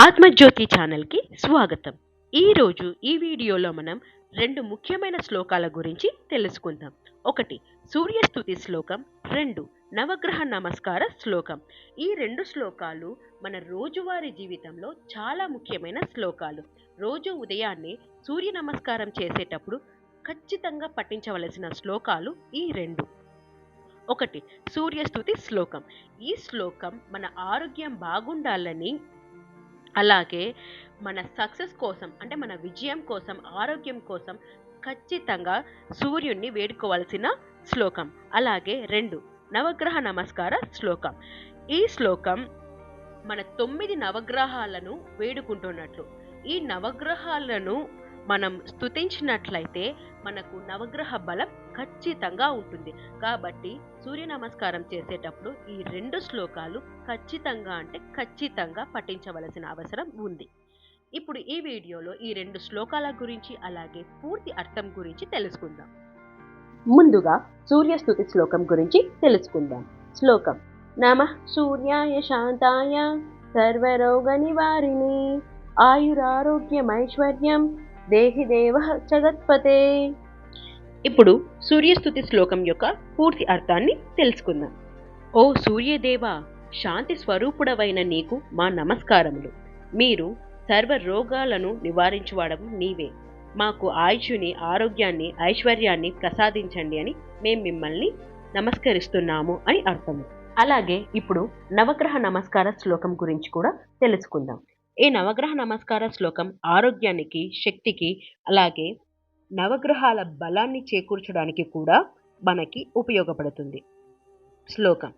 ఆత్మజ్యోతి ఛానల్కి స్వాగతం. ఈరోజు ఈ వీడియోలో మనం రెండు ముఖ్యమైన శ్లోకాల గురించి తెలుసుకుందాం. ఒకటి సూర్యస్తుతి శ్లోకం, రెండు నవగ్రహ నమస్కార శ్లోకం. ఈ రెండు శ్లోకాలు మన రోజువారీ జీవితంలో చాలా ముఖ్యమైన శ్లోకాలు. రోజు ఉదయాన్నే సూర్య నమస్కారం చేసేటప్పుడు ఖచ్చితంగా పఠించవలసిన శ్లోకాలు ఈ రెండు. ఒకటి సూర్యస్తుతి శ్లోకం. ఈ శ్లోకం మన ఆరోగ్యం బాగుండాలని, అలాగే మన సక్సెస్ కోసం, అంటే మన విజయం కోసం, ఆరోగ్యం కోసం ఖచ్చితంగా సూర్యుడిని వేడుకోవాల్సిన శ్లోకం. అలాగే రెండు నవగ్రహ నమస్కార శ్లోకం. ఈ శ్లోకం మన 9 నవగ్రహాలను వేడుకుంటున్నట్లు. ఈ నవగ్రహాలను మనం స్తుతించినట్లయితే మనకు నవగ్రహ బలం ఖచ్చితంగా ఉంటుంది. కాబట్టి సూర్య నమస్కారం చేసేటప్పుడు ఈ రెండు శ్లోకాలు ఖచ్చితంగా పఠించవలసిన అవసరం ఉంది. ఇప్పుడు ఈ వీడియోలో ఈ రెండు శ్లోకాల గురించి, అలాగే పూర్తి అర్థం గురించి తెలుసుకుందాం. ముందుగా సూర్యస్తుతి శ్లోకం గురించి తెలుసుకుందాం. శ్లోకం: నమః సూర్యాయ శాంతాయ సర్వరోగ నివారిణి ఆయురారోగ్యమైశ్వర్యం దేహి దేవః జగత్పతే. ఇప్పుడు సూర్యస్తుతి శ్లోకం యొక్క పూర్తి అర్థాన్ని తెలుసుకుందాం. ఓ సూర్యదేవ, శాంతి స్వరూపుడవైన నీకు మా నమస్కారములు. మీరు సర్వ రోగాలను నివారించువాడవు నీవే. మాకు ఆయుష్ని, ఆరోగ్యాన్ని, ఐశ్వర్యాన్ని ప్రసాదించండి అని మేము మిమ్మల్ని నమస్కరిస్తున్నాము అని అర్థము. అలాగే ఇప్పుడు నవగ్రహ నమస్కార శ్లోకం గురించి కూడా తెలుసుకుందాం. ఈ నవగ్రహ నమస్కార శ్లోకం ఆరోగ్యానికి, శక్తికి, అలాగే నవగ్రహాల బలాన్ని చేకూర్చడానికి కూడా మనకి ఉపయోగపడుతుంది. శ్లోకం: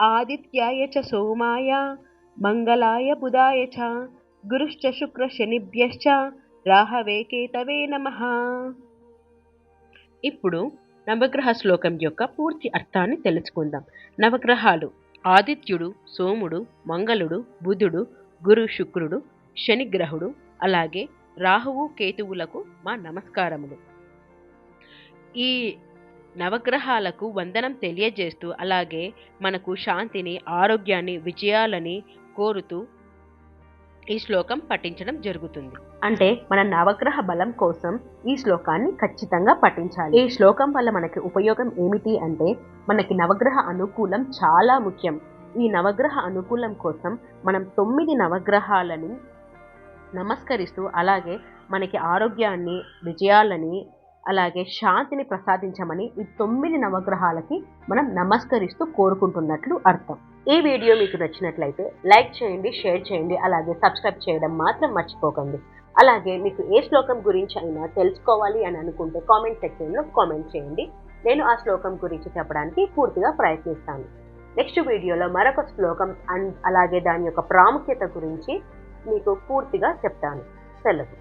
ఆదిత్యాయ చ సోమాయ మంగళాయ బుధాయ చ గురుశ్చ శుక్ర శనిభ్యశ్చ రాహవే కేతవే నమః. ఇప్పుడు నవగ్రహ శ్లోకం యొక్క పూర్తి అర్థాన్ని తెలుసుకుందాం. నవగ్రహాలు ఆదిత్యుడు, సోముడు, మంగళుడు, బుధుడు, గురు, శుక్రుడు, శనిగ్రహుడు, అలాగే రాహువు, కేతువులకు మా నమస్కారములు. ఈ నవగ్రహాలకు వందనం తెలియజేస్తూ, అలాగే మనకు శాంతిని, ఆరోగ్యాన్ని, విజయాలని కోరుతూ ఈ శ్లోకం పఠించడం జరుగుతుంది. అంటే మన నవగ్రహ బలం కోసం ఈ శ్లోకాన్ని ఖచ్చితంగా పఠించాలి. ఈ శ్లోకం వల్ల మనకి ఉపయోగం ఏమిటి అంటే, మనకి నవగ్రహ అనుకూలం చాలా ముఖ్యం. ఈ నవగ్రహ అనుకూలం కోసం మనం 9 నవగ్రహాలని నమస్కరిస్తూ, అలాగే మనకి ఆరోగ్యాన్ని, విజయాలని, అలాగే శాంతిని ప్రసాదించమని ఈ 9 నవగ్రహాలకి మనం నమస్కరిస్తూ కోరుకుంటున్నట్లు అర్థం. ఈ వీడియో మీకు నచ్చినట్లయితే లైక్ చేయండి, షేర్ చేయండి, అలాగే సబ్స్క్రైబ్ చేయడం మాత్రం మర్చిపోకండి. అలాగే మీకు ఏ శ్లోకం గురించి అయినా తెలుసుకోవాలి అని అనుకుంటే కామెంట్ సెక్షన్లో కామెంట్ చేయండి. నేను ఆ శ్లోకం గురించి చెప్పడానికి పూర్తిగా ప్రయత్నిస్తాను. నెక్స్ట్ వీడియోలో మరొక శ్లోకం అలాగే దాని యొక్క ప్రాముఖ్యత గురించి మీకు పూర్తిగా చెప్తాను. సెలవు.